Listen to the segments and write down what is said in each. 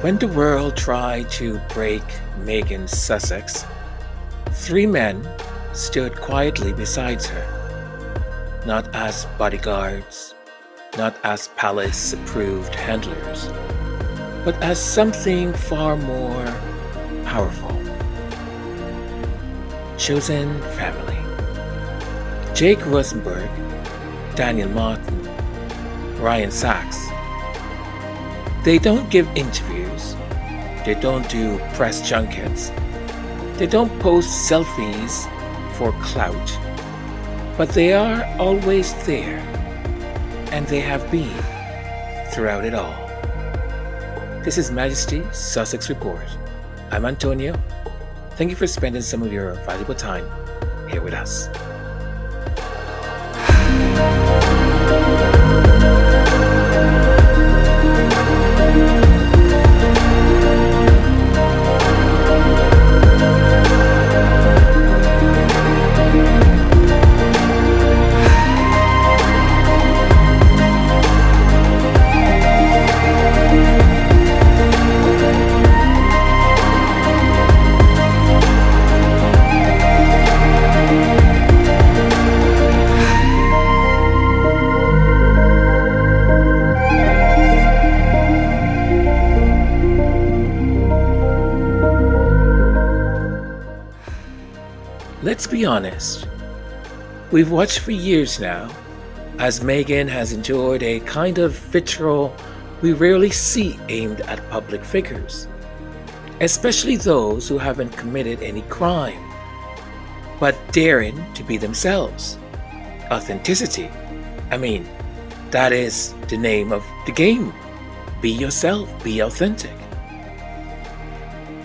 When the world tried to break Meghan Sussex, three men stood quietly beside her, not as bodyguards, not as palace approved handlers, but as something far more powerful: chosen family. Jake Rosenberg, Daniel Martin, Ryan Sax. They don't give interviews, they don't do press junkets, they don't post selfies for clout, but they are always there, and they have been throughout it all. This is Majesty Sussex Report. I'm Antonio. Thank you for spending some of your valuable time here with us. Let's be honest, we've watched for years now as Meghan has endured a kind of vitriol we rarely see aimed at public figures, especially those who haven't committed any crime, but daring to be themselves. Authenticity. That is the name of the game. Be yourself, be authentic.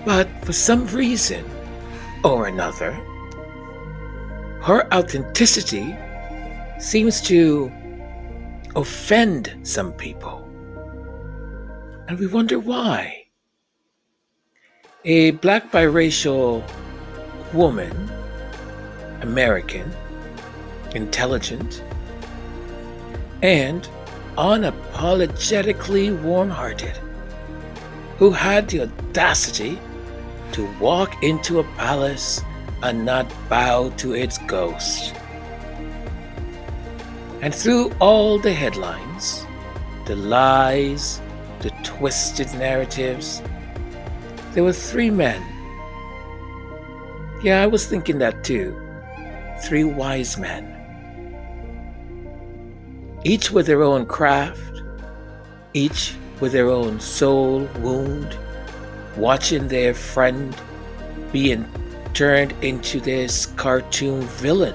But for some reason or another, her authenticity seems to offend some people. And we wonder why. A black biracial woman, American, intelligent, and unapologetically warm-hearted, who had the audacity to walk into a palace and not bow to its ghost. And through all the headlines, the lies, the twisted narratives, there were three men. Yeah, I was thinking that too. Three wise men. Each with their own craft, each with their own soul wound, watching their friend being turned into this cartoon villain.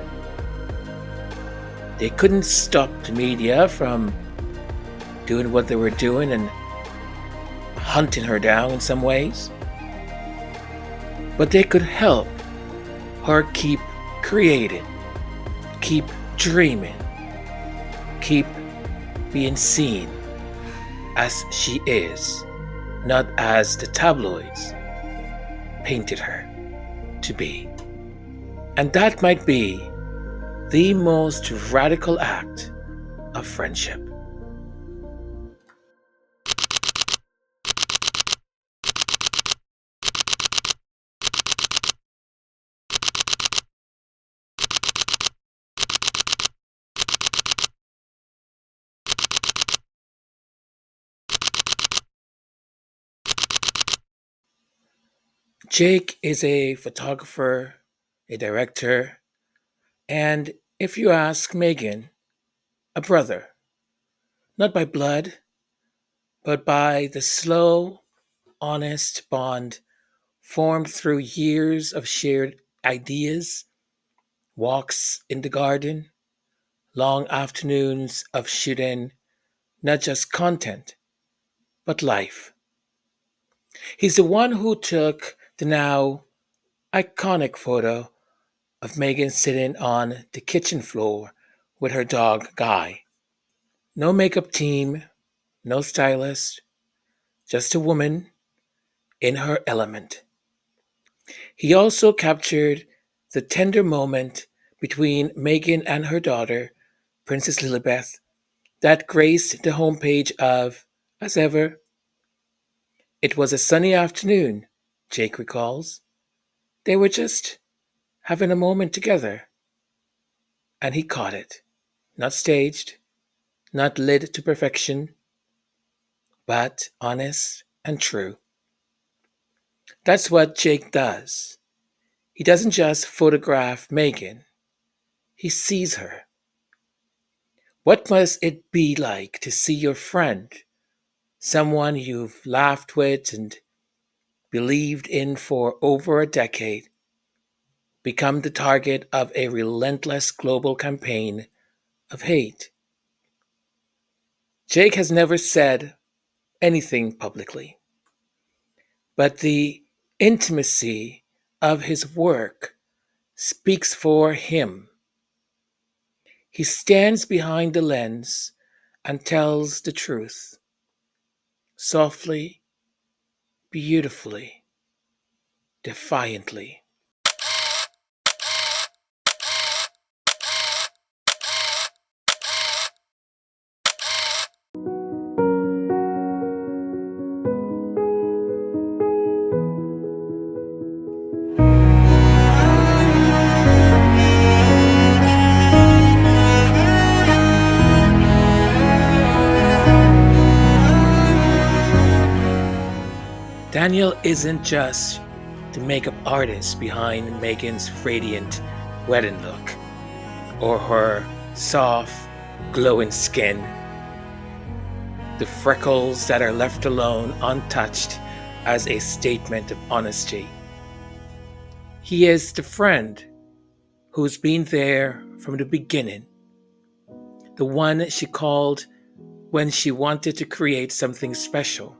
They couldn't stop the media from doing what they were doing and hunting her down in some ways. But they could help her keep creating, keep dreaming, keep being seen as she is, not as the tabloids painted her to be. And that might be the most radical act of friendship. Jake is a photographer, a director, and if you ask Meghan, a brother, not by blood, but by the slow, honest bond formed through years of shared ideas, walks in the garden, long afternoons of shooting not just content, but life. He's the one who took the now iconic photo of Meghan sitting on the kitchen floor with her dog Guy. No makeup team, no stylist, just a woman in her element. He also captured the tender moment between Meghan and her daughter, Princess Lilibeth, that graced the homepage of As Ever. It was a sunny afternoon, Jake recalls. They were just having a moment together, and he caught it. Not staged, not lit to perfection, but honest and true. That's what Jake does. He doesn't just photograph Megan, he sees her. What must it be like to see your friend, someone you've laughed with and believed in for over a decade, become the target of a relentless global campaign of hate? Jake has never said anything publicly, but the intimacy of his work speaks for him. He stands behind the lens and tells the truth softly, beautifully, defiantly. Daniel isn't just the makeup artist behind Meghan's radiant wedding look or her soft, glowing skin, the freckles that are left alone untouched as a statement of honesty. He is the friend who's been there from the beginning, the one she called when she wanted to create something special,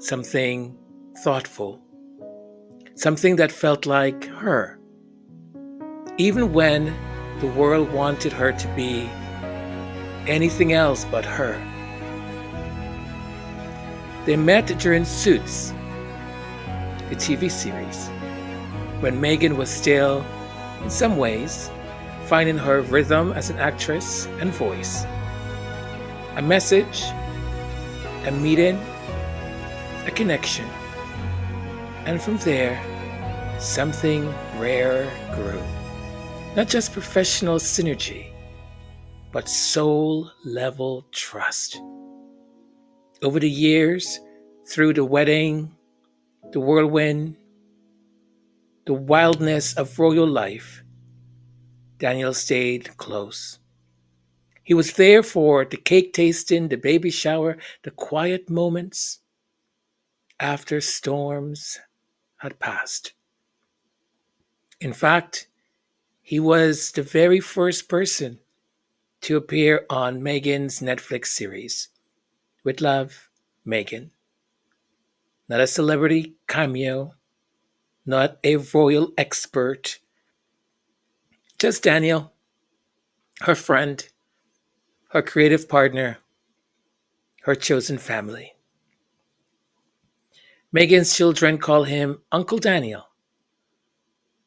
something thoughtful, something that felt like her, even when the world wanted her to be anything else but her. They met during Suits, the TV series, when Meghan was still, in some ways, finding her rhythm as an actress and voice. A message, a meeting, a connection. And from there, something rare grew. Not just professional synergy, but soul level trust. Over the years, through the wedding, the whirlwind, the wildness of royal life, Daniel stayed close. He was there for the cake tasting, the baby shower, the quiet moments after storms had passed. In fact, he was the very first person to appear on Meghan's Netflix series, With Love, Meghan. Not a celebrity cameo, not a royal expert, just Daniel, her friend, her creative partner, her chosen family. Meghan's children call him Uncle Daniel,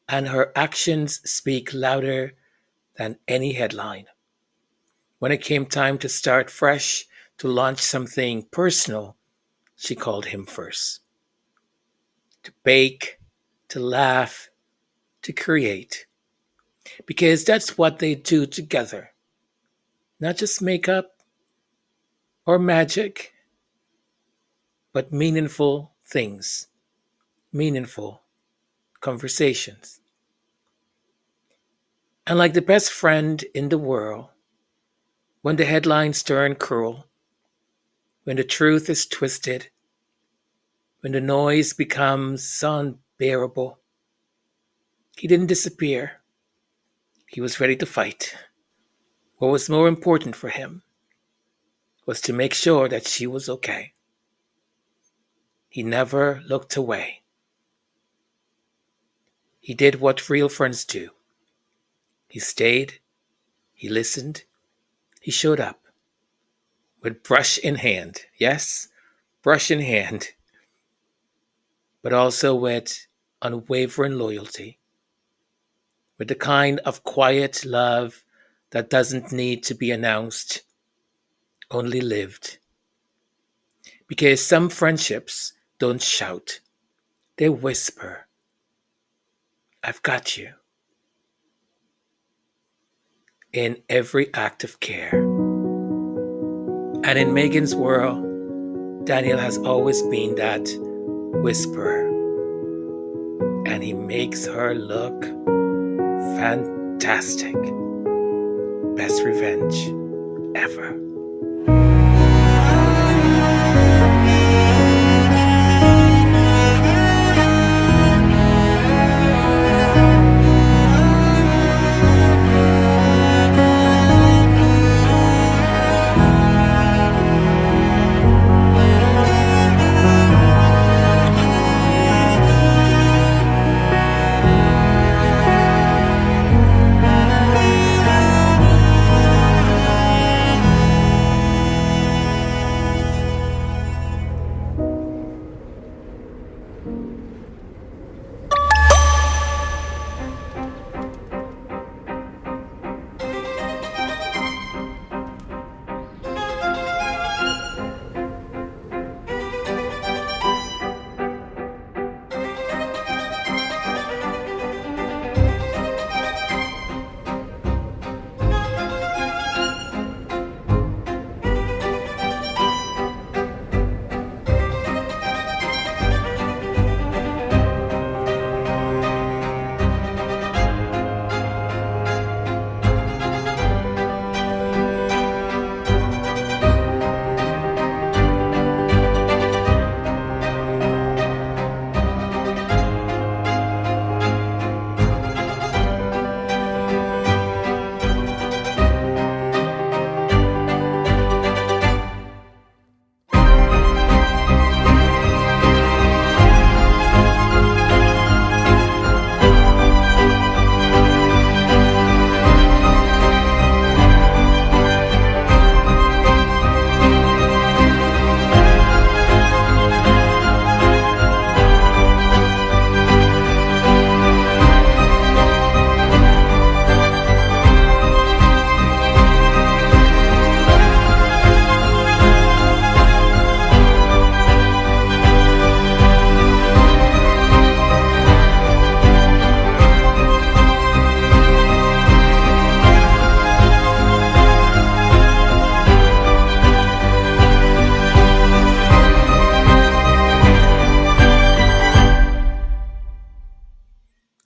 and her actions speak louder than any headline. When it came time to start fresh, to launch something personal, she called him first. To bake, to laugh, to create. Because that's what they do together. Not just makeup or magic, but meaningful things, meaningful conversations. And like the best friend in the world, when the headlines turn cruel, when the truth is twisted, when the noise becomes unbearable, he didn't disappear. He was ready to fight. What was more important for him was to make sure that she was okay. He never looked away. He did what real friends do. He stayed, he listened, he showed up with brush in hand. Yes, brush in hand, but also with unwavering loyalty, with the kind of quiet love that doesn't need to be announced, only lived. Because some friendships don't shout, they whisper, I've got you, in every act of care. And in Megan's world, Daniel has always been that whisperer, and he makes her look fantastic. Best revenge ever.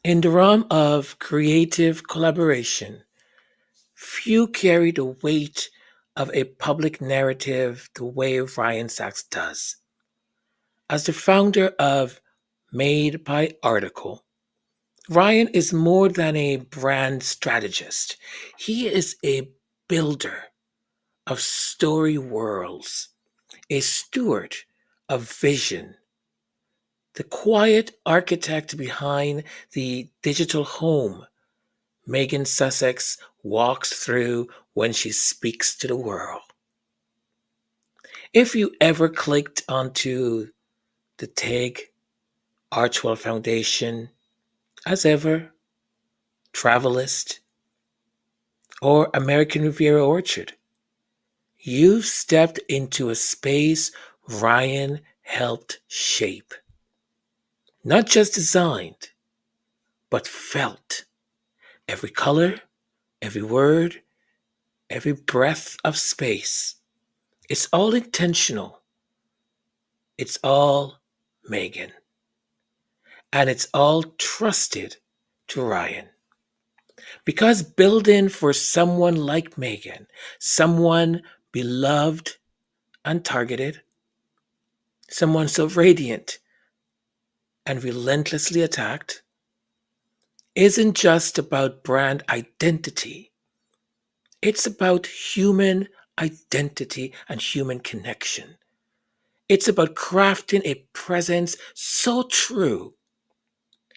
In the realm of creative collaboration, few carry the weight of a public narrative the way Ryan Sax does. As the founder of Made by Article, Ryan is more than a brand strategist. He is a builder of story worlds, a steward of vision, the quiet architect behind the digital home Meghan Sussex walks through when she speaks to the world. If you ever clicked onto the TIG Archwell Foundation, as ever, Travelist, or American Riviera Orchard, you've stepped into a space Ryan helped shape. Not just designed, but felt. Every color, every word, every breath of space. It's all intentional. It's all Meghan. And it's all trusted to Ryan. Because building for someone like Meghan, someone beloved and targeted, someone so radiant and relentlessly attacked, isn't just about brand identity. It's about human identity and human connection. It's about crafting a presence so true,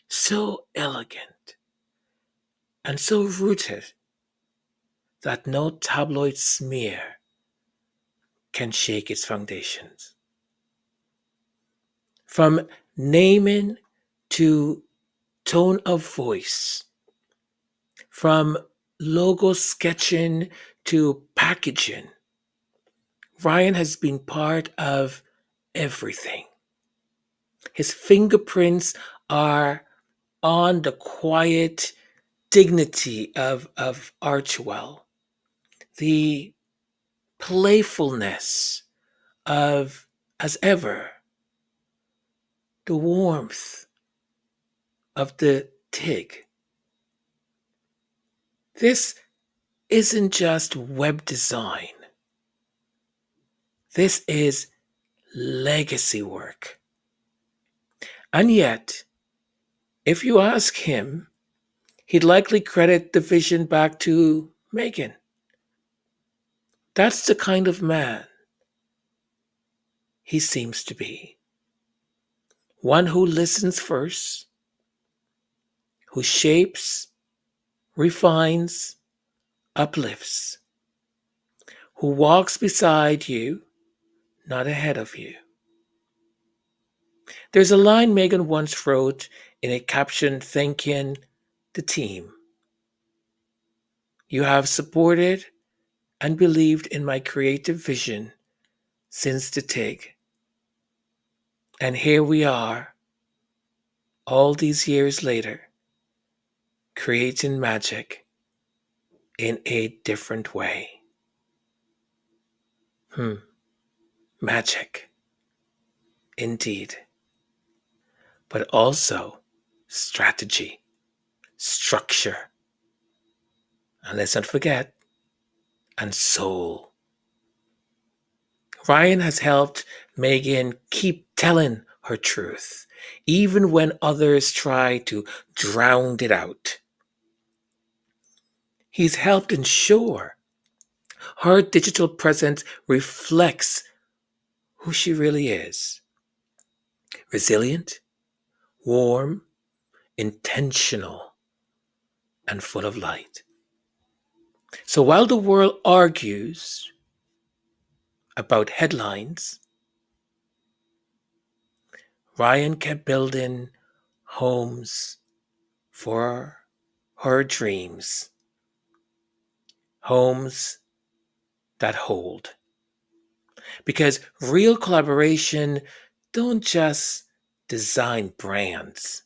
so elegant, and so rooted that no tabloid smear can shake its foundations. From naming to tone of voice, from logo sketching to packaging, Ryan has been part of everything. His fingerprints are on the quiet dignity of Archewell, the playfulness of as ever, the warmth of the Tig. This isn't just web design. This is legacy work. And yet, if you ask him, he'd likely credit the vision back to Meghan. That's the kind of man he seems to be. One who listens first, who shapes, refines, uplifts, who walks beside you, not ahead of you. There's a line Meghan once wrote in a caption thanking the team. You have supported and believed in my creative vision since the Tig. And here we are, all these years later, creating magic in a different way. Magic, indeed. But also strategy, structure, and let's not forget, and soul. Ryan has helped Meghan keep telling her truth, even when others try to drown it out. He's helped ensure her digital presence reflects who she really is: resilient, warm, intentional, and full of light. So while the world argues about headlines, Ryan kept building homes for her dreams, homes that hold. Because real collaboration don't just design brands,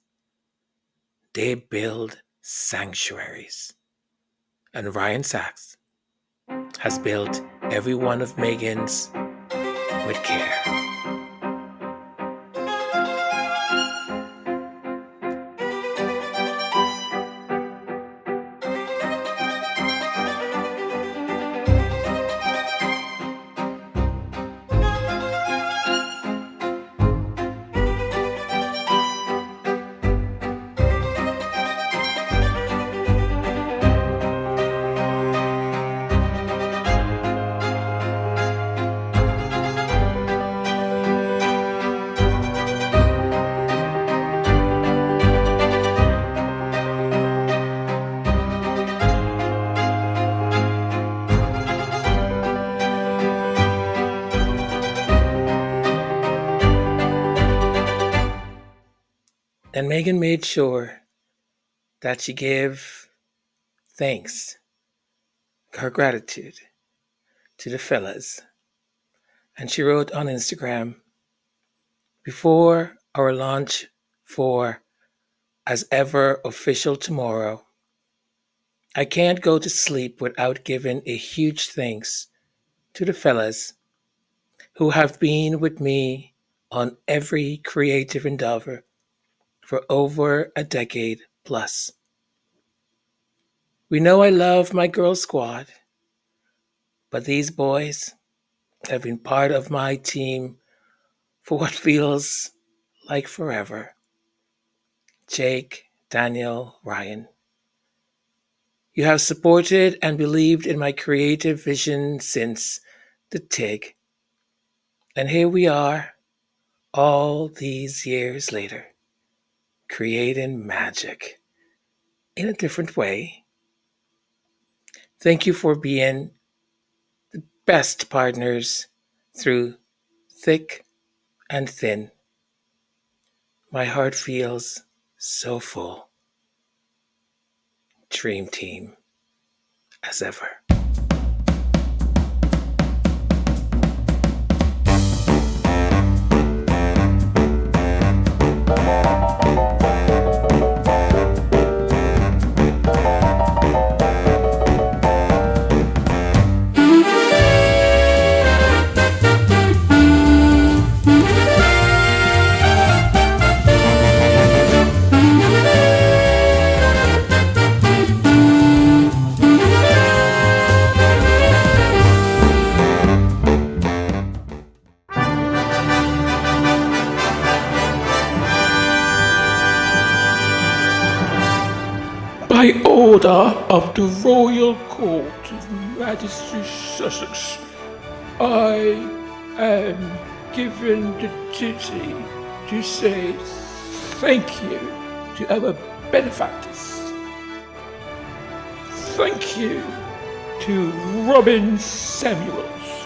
they build sanctuaries. And Ryan Sax has built every one of Meghan's with care. And Meghan made sure that she gave thanks, her gratitude to the fellas. And she wrote on Instagram, before our launch for As Ever official tomorrow, I can't go to sleep without giving a huge thanks to the fellas who have been with me on every creative endeavor for over a decade plus. We know I love my girl squad, but these boys have been part of my team for what feels like forever. Jake, Daniel, Ryan. You have supported and believed in my creative vision since the Tig. And here we are, all these years later, creating magic in a different way. Thank you for being the best partners through thick and thin. My heart feels so full. Dream team, as ever. By order of the Royal Court of Majesty Sussex, I am given the duty to say thank you to our benefactors. Thank you to Robin Samuels.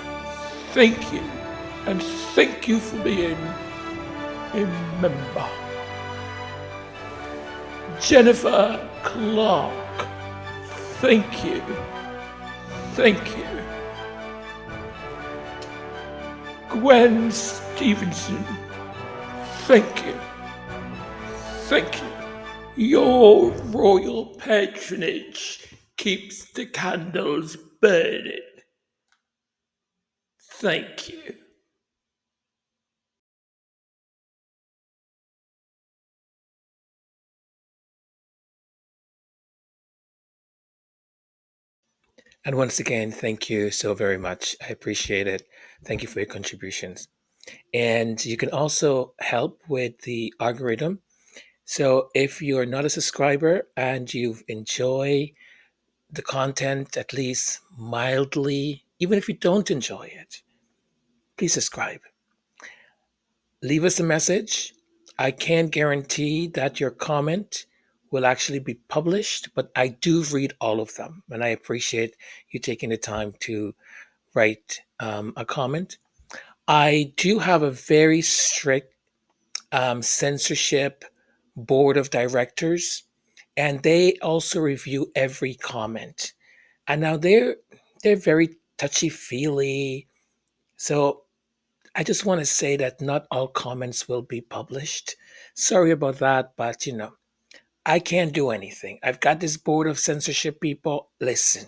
Thank you, and thank you for being a member. Jennifer Clark, thank you. Thank you. Gwen Stevenson, thank you. Thank you. Your royal patronage keeps the candles burning. Thank you. And once again, thank you so very much. I appreciate it. Thank you for your contributions. And you can also help with the algorithm. So if you're not a subscriber and you enjoy the content at least mildly, even if you don't enjoy it, please subscribe. Leave us a message. I can't guarantee that your comment will actually be published, but I do read all of them. And I appreciate you taking the time to write a comment. I do have a very strict censorship board of directors, and they also review every comment. And now they're very touchy feely. So I just want to say that not all comments will be published. Sorry about that, but I can't do anything. I've got this board of censorship people. Listen,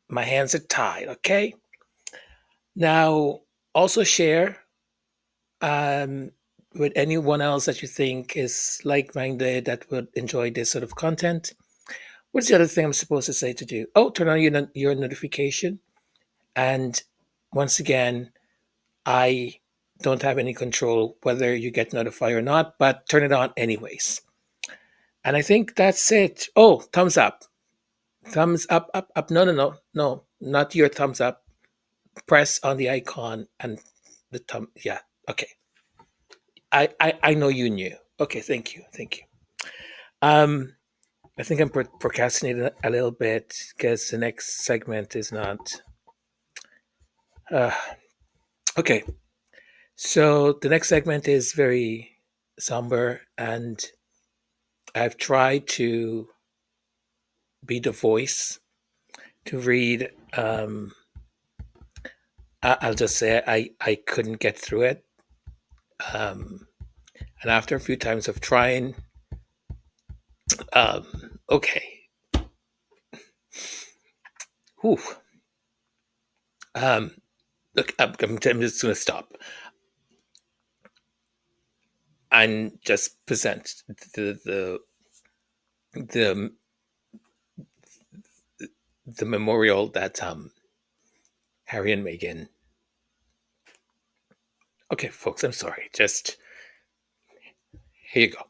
my hands are tied, okay? Now, also share with anyone else that you think is like minded that would enjoy this sort of content. What's the other thing I'm supposed to say to do? Oh, turn on your notification. And once again, I don't have any control whether you get notified or not, but turn it on anyways. And I think that's it. Oh, thumbs up. Thumbs up, up, up. No, no, no, no, not your thumbs up. Press on the icon and the thumb. Yeah, okay. I know you knew. Okay, thank you, thank you. Um, I think I'm procrastinating a little bit because the next segment is not. Uh, okay, so the next segment is very somber, and I've tried to be the voice to read. I'll just say I couldn't get through it. Um, and after a few times of trying, okay. Whew. Um, look, I'm just going to stop and just present the the the memorial that Harry and Meghan. Okay, folks, I'm sorry. Just here you go.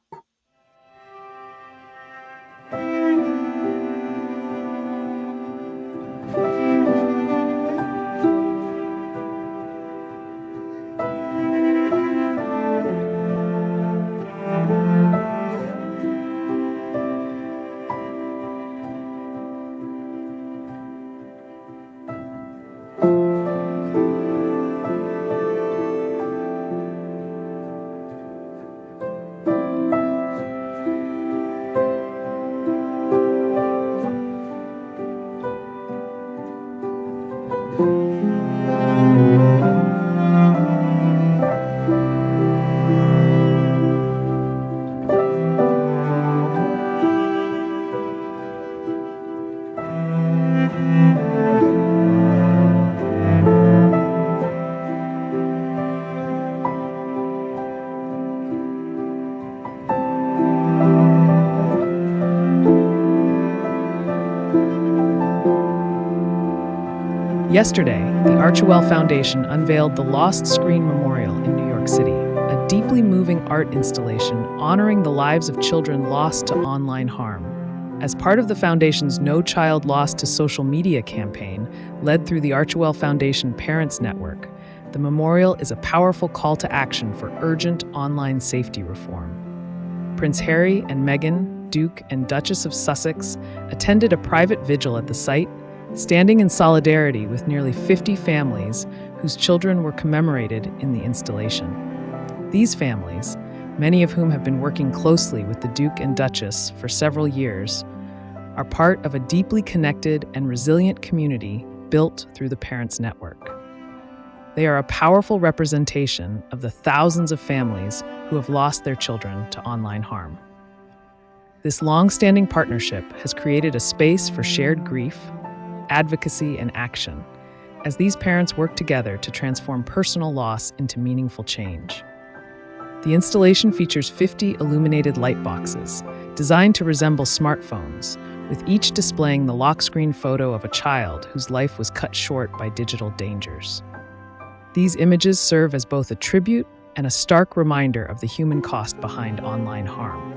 Yesterday, the Archewell Foundation unveiled the Lost Screen Memorial in New York City, deeply moving art installation honoring the lives of children lost to online harm. As part of the Foundation's No Child Lost to Social Media campaign, led through the Archewell Foundation Parents Network, the memorial is a powerful call to action for urgent online safety reform. Prince Harry and Meghan, Duke and Duchess of Sussex, attended a private vigil at the site, standing in solidarity with nearly 50 families whose children were commemorated in the installation. These families, many of whom have been working closely with the Duke and Duchess for several years, are part of a deeply connected and resilient community built through the Parents Network. They are a powerful representation of the thousands of families who have lost their children to online harm. This long-standing partnership has created a space for shared grief, advocacy, and action, as these parents work together to transform personal loss into meaningful change. The installation features 50 illuminated light boxes, designed to resemble smartphones, with each displaying the lock screen photo of a child whose life was cut short by digital dangers. These images serve as both a tribute and a stark reminder of the human cost behind online harm.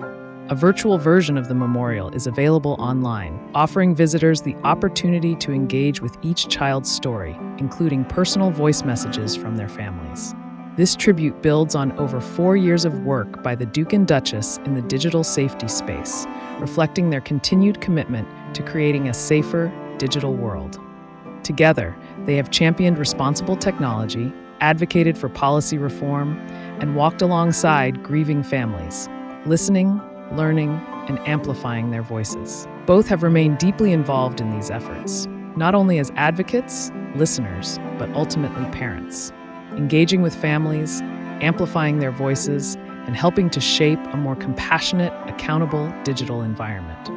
A virtual version of the memorial is available online, offering visitors the opportunity to engage with each child's story, including personal voice messages from their families. This tribute builds on over 4 years of work by the Duke and Duchess in the digital safety space, reflecting their continued commitment to creating a safer digital world. Together, they have championed responsible technology, advocated for policy reform, and walked alongside grieving families, listening, learning, and amplifying their voices. Both have remained deeply involved in these efforts, not only as advocates, listeners, but ultimately parents, engaging with families, amplifying their voices, and helping to shape a more compassionate, accountable digital environment.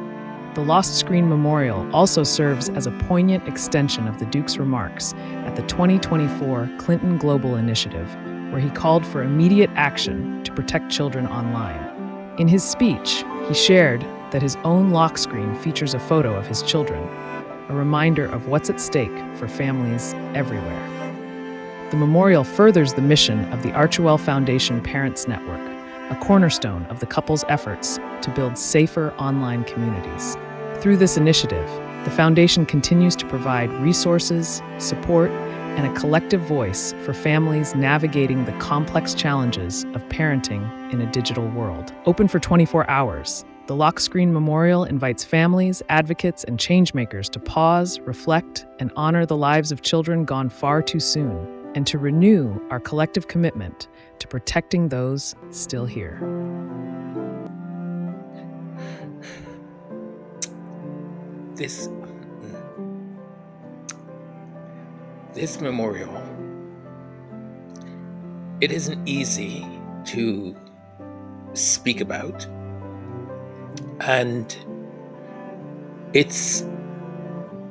The Lost Screen Memorial also serves as a poignant extension of the Duke's remarks at the 2024 Clinton Global Initiative, where he called for immediate action to protect children online. In his speech, he shared that his own lock screen features a photo of his children, a reminder of what's at stake for families everywhere. The memorial furthers the mission of the Archewell Foundation Parents Network, a cornerstone of the couple's efforts to build safer online communities. Through this initiative, the foundation continues to provide resources, support, and a collective voice for families navigating the complex challenges of parenting in a digital world. Open for 24 hours, the Lock Screen Memorial invites families, advocates, and changemakers to pause, reflect, and honor the lives of children gone far too soon, and to renew our collective commitment to protecting those still here. This memorial, it isn't easy to speak about, and it's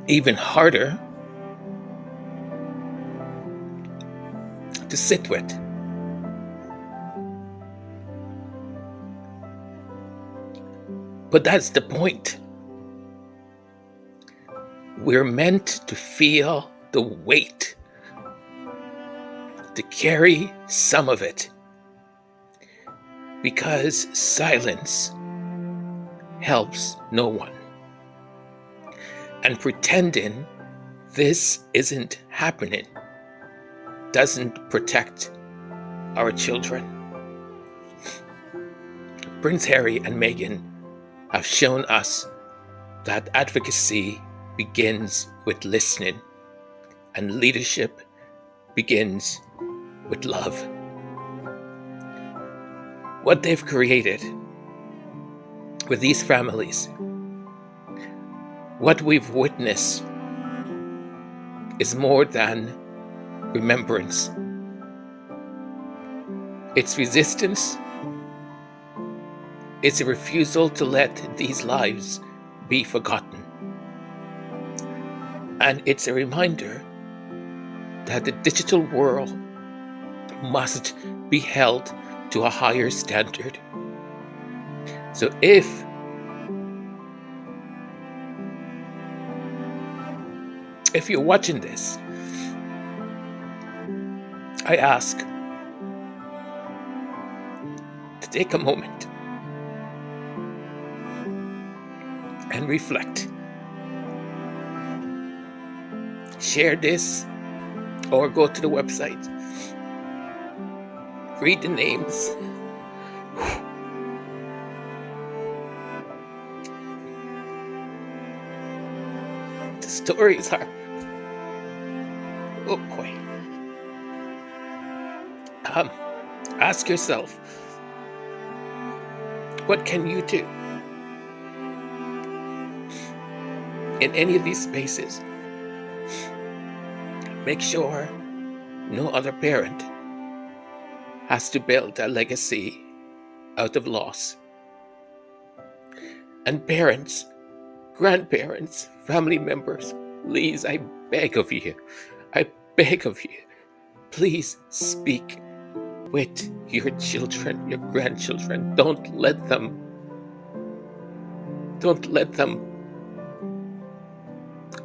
even harder to sit with. But that's the point. We're meant to feel the weight, to carry some of it, because silence helps no one. And pretending this isn't happening doesn't protect our children. Prince Harry and Meghan have shown us that advocacy begins with listening, and leadership begins with love. What they've created with these families, what we've witnessed, is more than remembrance. It's resistance. It's a refusal to let these lives be forgotten. And it's a reminder that the digital world must be held to a higher standard. So if you're watching this, I ask to take a moment and reflect. Share this or go to the website. Read the names. The stories are, oh boy. Ask yourself, what can you do in any of these spaces? Make sure no other parent has to build a legacy out of loss. And parents, grandparents, family members, please, I beg of you, please speak with your children, your grandchildren. Don't let them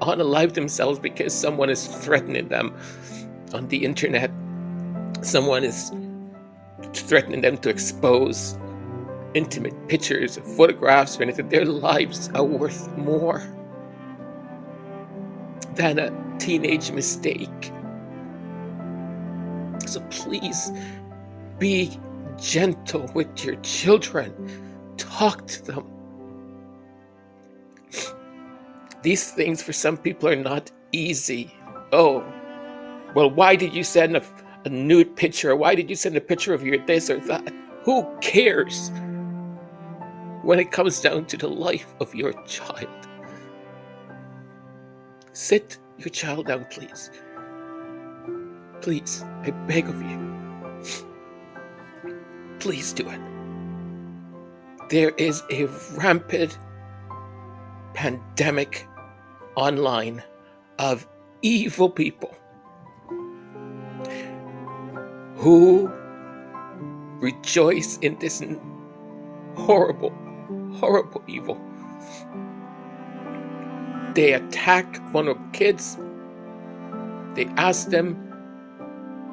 unalive themselves because someone is threatening them on the internet. Someone is threatening them to expose intimate pictures or photographs or anything. Their lives are worth more than a teenage mistake. So please be gentle with your children. Talk to them. These things for some people are not easy. Oh, well, why did you send a nude picture? Why did you send a picture of your this or that? Who cares when it comes down to the life of your child? Sit your child down, please. Please, I beg of you. Please do it. There is a rampant pandemic online of evil people who rejoice in this horrible, horrible evil. They attack vulnerable kids. They ask them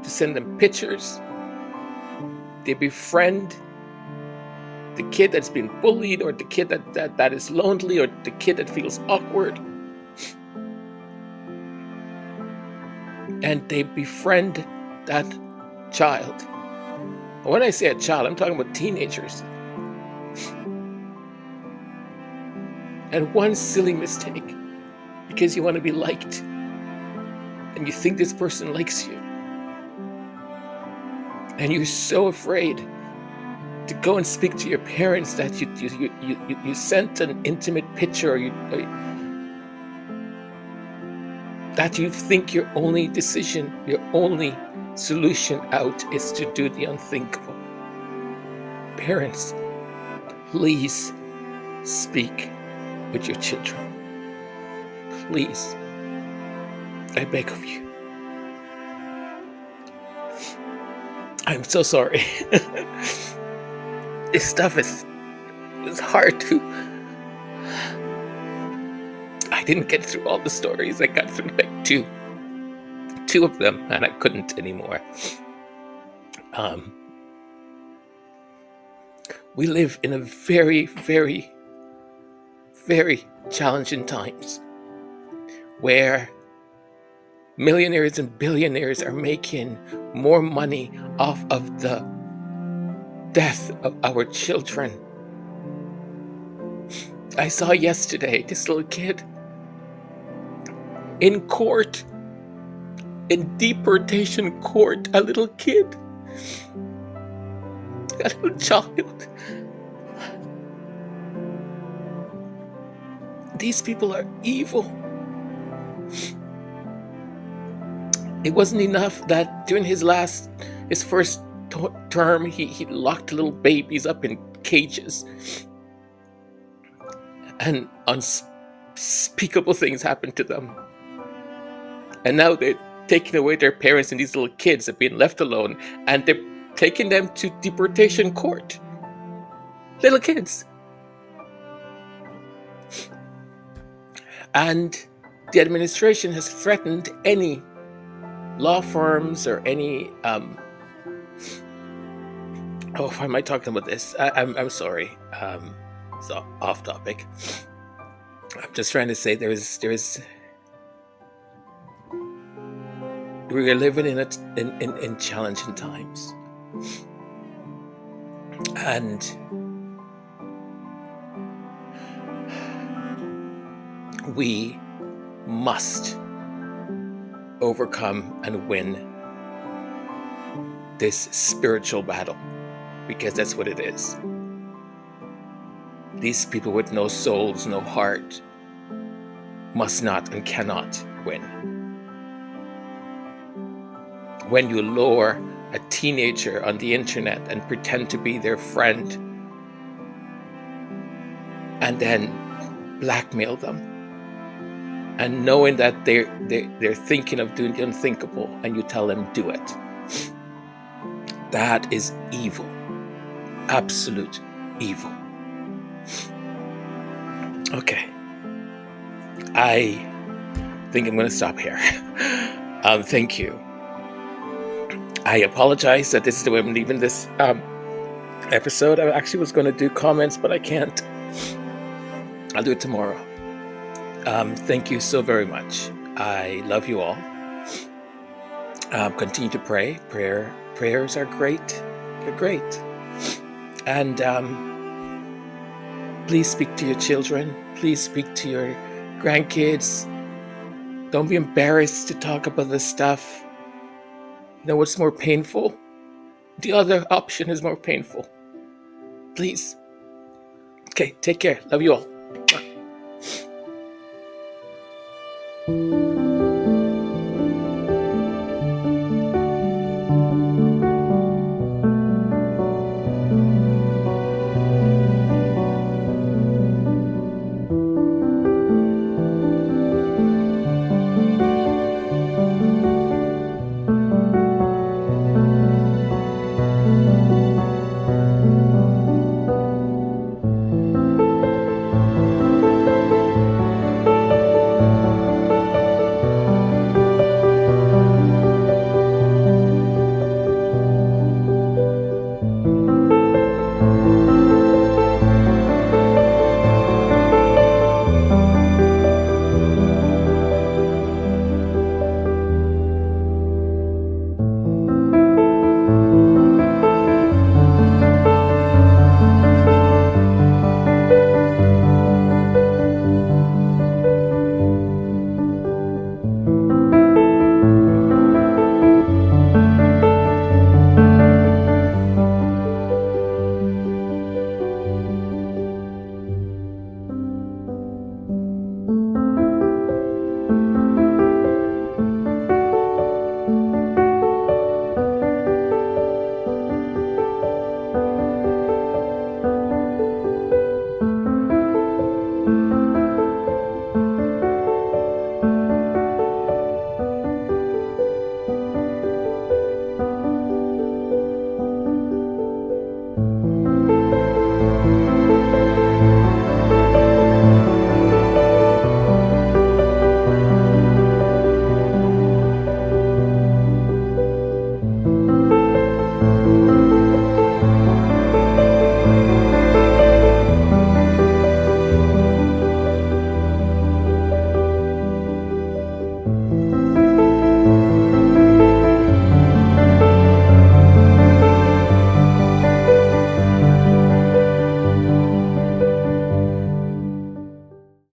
to send them pictures. They befriend the kid that's been bullied, or the kid that is lonely, or the kid that feels awkward. And they befriend that child. And when I say a child, I'm talking about teenagers. And one silly mistake, because you want to be liked, and you think this person likes you, and you're so afraid to go and speak to your parents that you sent an intimate picture, or that you think your only decision, your only solution out is to do the unthinkable. Parents, please speak with your children. Please, I beg of you. I'm so sorry. This stuff is hard to. I didn't get through all the stories. I got through like two of them, and I couldn't anymore. We live in a very, very, very challenging times where millionaires and billionaires are making more money off of the death of our children. I saw yesterday this little kid in court, in deportation court, a little kid, a little child. These people are evil. It wasn't enough that during his first term, he locked little babies up in cages, and unspeakable things happened to them. And now they're taking away their parents, and these little kids are being left alone, and they're taking them to deportation court. Little kids. And the administration has threatened any law firms or any why am I talking about this? I'm sorry. It's off topic. I'm just trying to say we are living in challenging times, and we must overcome and win this spiritual battle, because that's what it is. These people with no souls, no heart, must not and cannot win. When you lure a teenager on the internet and pretend to be their friend and then blackmail them, and knowing that they're thinking of doing the unthinkable, and you tell them do it, that is evil. Absolute evil. Okay, I think I'm going to stop here. Thank you. I apologize that this is the way I'm leaving this episode. I actually was going to do comments, but I can't. I'll do it tomorrow. Thank you so very much. I love you all. Continue to pray. Prayers are great. They're great. And please speak to your children. Please speak to your grandkids. Don't be embarrassed to talk about this stuff. You know what's more painful? The other option is more painful. Please. Okay, take care. Love you all.